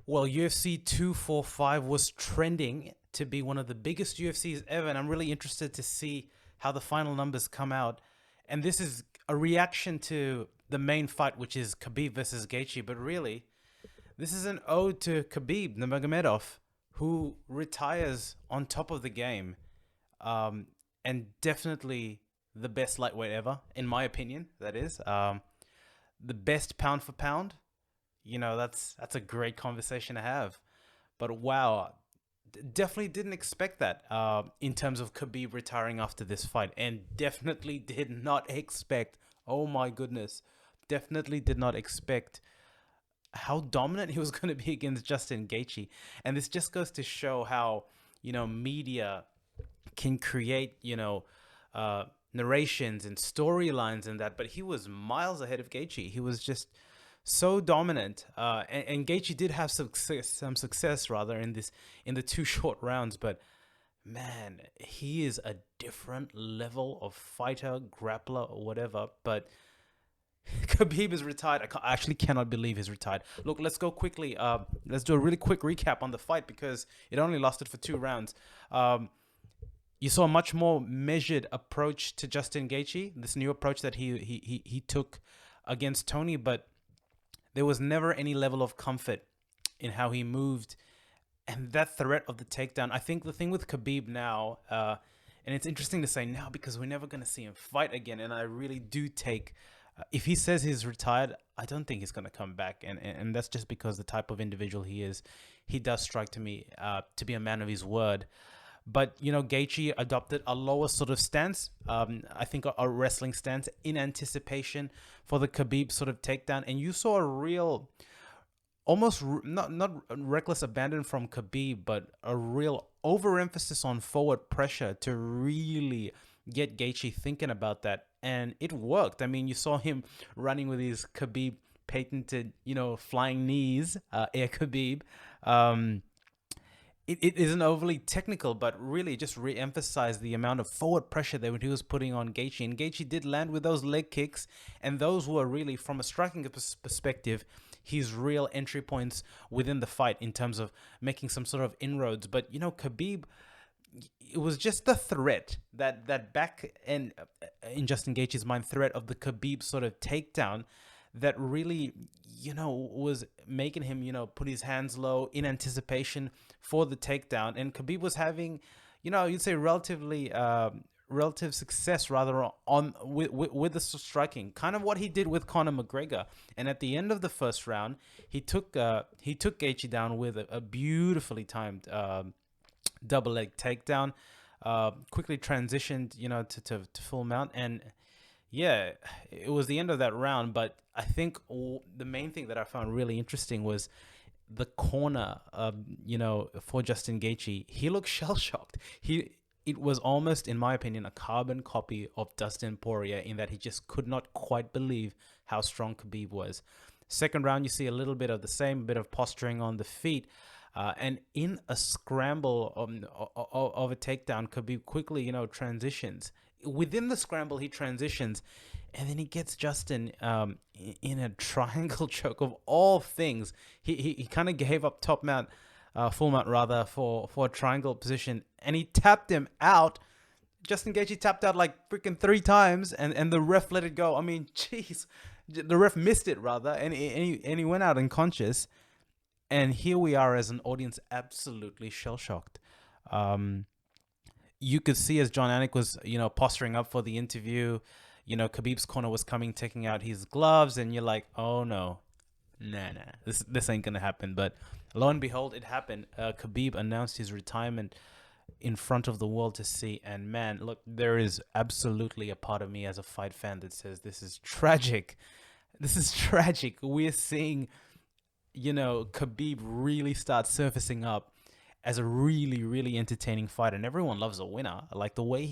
Well, UFC 245 was trending to be one of the biggest UFCs ever, and I'm really interested to see how the final numbers come out. And this is a reaction to the main fight, which is Khabib versus Gaethje. But really, this is an ode to Khabib Nurmagomedov, who retires on top of the game, and definitely the best lightweight ever, in my opinion. That is the best pound for pound. That's a great conversation to have. But wow, definitely didn't expect that in terms of Khabib retiring after this fight, and definitely did not expect. Oh my goodness, definitely did not expect how dominant he was going to be against Justin Gaethje. And this just goes to show how media can create narrations and storylines and that. But he was miles ahead of Gaethje. He was just so dominant, and Gaethje did have some success rather in the two short rounds. But man, he is a different level of fighter, grappler, or whatever. But Khabib is retired. I actually cannot believe he's retired. Look, let's go quickly. Let's do a really quick recap on the fight because it only lasted for 2 rounds. You saw a much more measured approach to Justin Gaethje, this new approach that he took against Tony, but there was never any level of comfort in how he moved and that threat of the takedown. I think the thing with Khabib now, and it's interesting to say now because we're never going to see him fight again, and I really do take, if he says he's retired, I don't think he's going to come back, and that's just because the type of individual he is. He does strike to me to be a man of his word. But, Gaethje adopted a lower sort of stance, I think a wrestling stance in anticipation for the Khabib sort of takedown. And you saw a real, almost not reckless abandon from Khabib, but a real overemphasis on forward pressure to really get Gaethje thinking about that. And it worked. I mean, you saw him running with his Khabib patented, flying knees, Air Khabib. It isn't overly technical, but really just re-emphasized the amount of forward pressure that he was putting on Gaethje. And Gaethje did land with those leg kicks, and those were really, from a striking perspective, his real entry points within the fight in terms of making some sort of inroads. But, Khabib, it was just the threat, that back end, in Justin Gaethje's mind, threat of the Khabib sort of takedown that really, was making him, put his hands low in anticipation for the takedown. And Khabib was having, you'd say relative success rather on with the striking, kind of what he did with Conor McGregor. And at the end of the first round, he took Gaethje down with a beautifully timed double leg takedown. Quickly transitioned, to full mount. And yeah, it was the end of that round. But I think the main thing that I found really interesting was the corner, for Justin Gaethje. He looked shell-shocked. It was almost, in my opinion, a carbon copy of Dustin Poirier in that he just could not quite believe how strong Khabib was. Second round, you see a little bit of the same, bit of posturing on the feet. And in a scramble of a takedown, Khabib quickly, transitions. Within the scramble, he transitions, and then he gets Justin in a triangle choke of all things. He kind of gave up top mount, full mount rather, for a triangle position, and he tapped him out. Justin Gaethje tapped out like freaking 3 times, and the ref let it go. I mean, jeez, the ref missed it rather, and he went out unconscious. And here we are as an audience, absolutely shell-shocked. You could see as John Anik was, posturing up for the interview, Khabib's corner was coming, taking out his gloves, and you're like, oh no, nah, this ain't gonna happen. But lo and behold, it happened. Khabib announced his retirement in front of the world to see, and man, look, there is absolutely a part of me as a fight fan that says this is tragic. This is tragic. We're seeing, Khabib really start surfacing up as a really, really entertaining fight, and everyone loves a winner. Like the way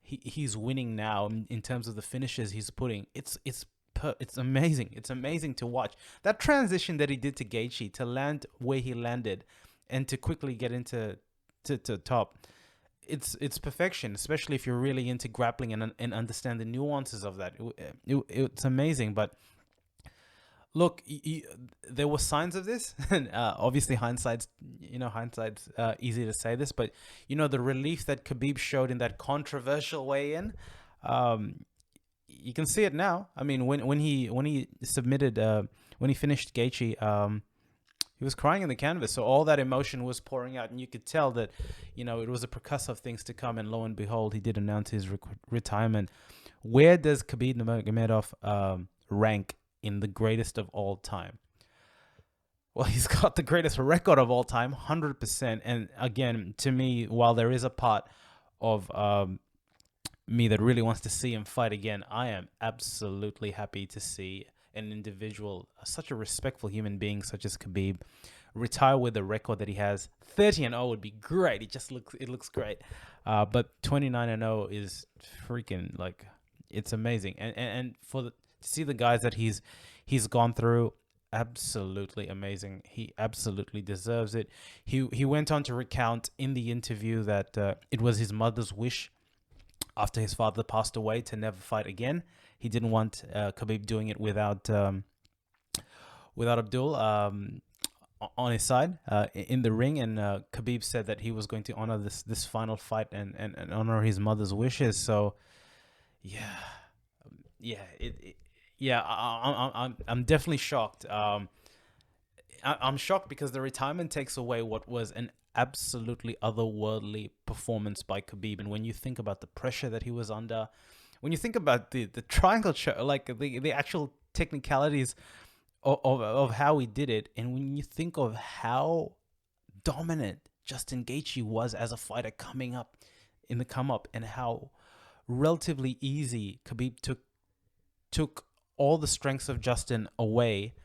he's winning now in terms of the finishes he's putting, it's amazing. It's amazing to watch that transition that he did to Gaethje to land where he landed, and to quickly get into to top. It's perfection, especially if you're really into grappling and understand the nuances of that. It's amazing. But Look, there were signs of this, and obviously hindsight's easy to say this, but the relief that Khabib showed in that controversial weigh-in, um, you can see it now. I mean, when he submitted, when he finished Gaethje, he was crying in the canvas, so all that emotion was pouring out, and you could tell that, it was a precursor of things to come. And lo and behold, he did announce his retirement. Where does Khabib Nurmagomedov rank in the greatest of all time? Well, he's got the greatest record of all time, 100%. And again, to me, while there is a part of me that really wants to see him fight again, I am absolutely happy to see an individual, such a respectful human being such as Khabib, retire with the record that he has. 30-0 would be great. It looks great. But 29-0 is freaking, like, it's amazing. And to see the guys that he's gone through, absolutely amazing. He absolutely deserves it. He went on to recount in the interview that it was his mother's wish after his father passed away to never fight again. He didn't want Khabib doing it without Abdul on his side in the ring, and Khabib said that he was going to honor this final fight and honor his mother's wishes. So I'm definitely shocked. I'm shocked because the retirement takes away what was an absolutely otherworldly performance by Khabib. And when you think about the pressure that he was under, when you think about the triangle show, like the actual technicalities of how he did it, and when you think of how dominant Justin Gaethje was as a fighter coming up in the come up, and how relatively easy Khabib took all the strengths of Justin away,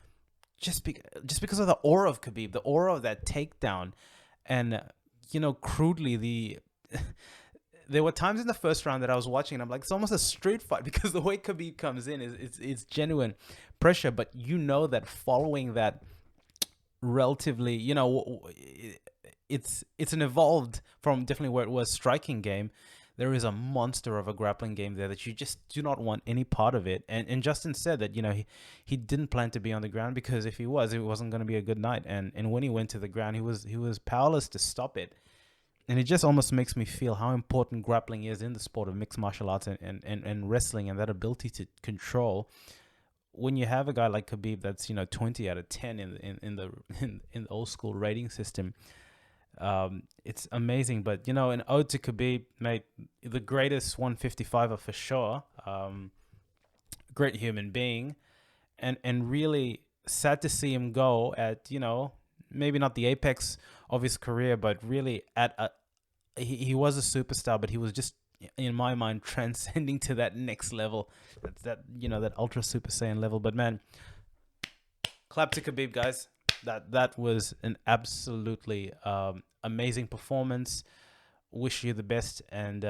just because of the aura of Khabib, the aura of that takedown. And crudely, there were times in the first round that I was watching and I'm like, it's almost a street fight, because the way Khabib comes in it's genuine pressure. But that following that, relatively, it's an evolved from definitely where it was striking game. There is a monster of a grappling game there that you just do not want any part of it. And Justin said that, he didn't plan to be on the ground, because if he was, it wasn't going to be a good night. And when he went to the ground, he was powerless to stop it. And it just almost makes me feel how important grappling is in the sport of mixed martial arts and wrestling, and that ability to control. When you have a guy like Khabib that's 20 out of 10 in the old school rating system, it's amazing. But an ode to Khabib, mate, the greatest 155er for sure. Great human being, and really sad to see him go at maybe not the apex of his career, but really he was a superstar, but he was just, in my mind, transcending to that next level. That's that Ultra Super Saiyan level. But man, clap to Khabib, guys. That was an absolutely amazing performance. Wish you the best, and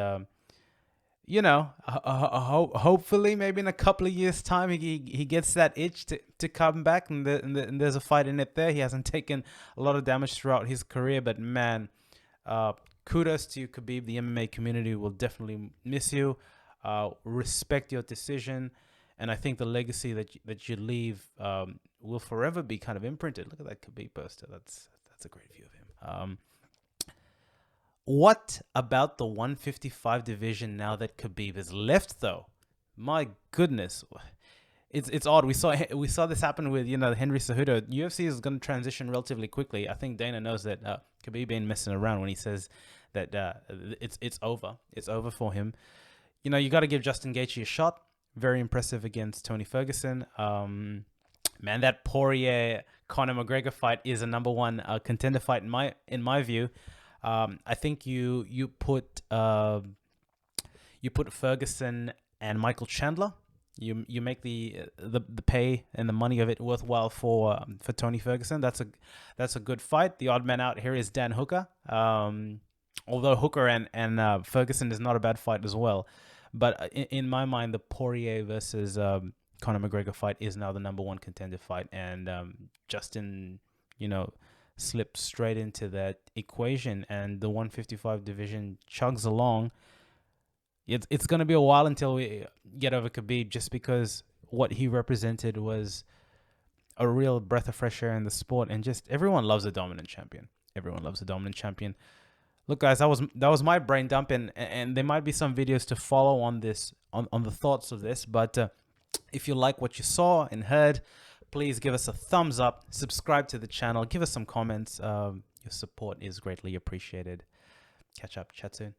hopefully maybe in a couple of years' time he gets that itch to come back, and there's a fight in it there. He hasn't taken a lot of damage throughout his career, but man, kudos to you, Khabib. The MMA community will definitely miss you. Respect your decision, and I think the legacy that you leave will forever be kind of imprinted. Look at that Khabib poster. That's a great view of him. What about the 155 division now that Khabib is left, though? My goodness, it's odd. We saw this happen with Henry Cejudo. UFC is going to transition relatively quickly. I think Dana knows that Khabib ain't messing around when he says that it's over. It's over for him. You got to give Justin Gaethje a shot. Very impressive against Tony Ferguson. Man, that Poirier Conor McGregor fight is a number one contender fight in my view. I think you put Ferguson and Michael Chandler. You make the pay and the money of it worthwhile for Tony Ferguson. That's a good fight. The odd man out here is Dan Hooker. Although Hooker and Ferguson is not a bad fight as well. But in my mind, the Poirier versus Conor McGregor fight is now the number one contender fight, and Justin, slipped straight into that equation, and the 155 division chugs along. It's going to be a while until we get over Khabib, just because what he represented was a real breath of fresh air in the sport, and just everyone loves a dominant champion. Everyone loves a dominant champion. Look, guys, that was my brain dump, and there might be some videos to follow on this, on the thoughts of this. But if you like what you saw and heard, please give us a thumbs up, subscribe to the channel, give us some comments. Your support is greatly appreciated. Catch up, chat soon.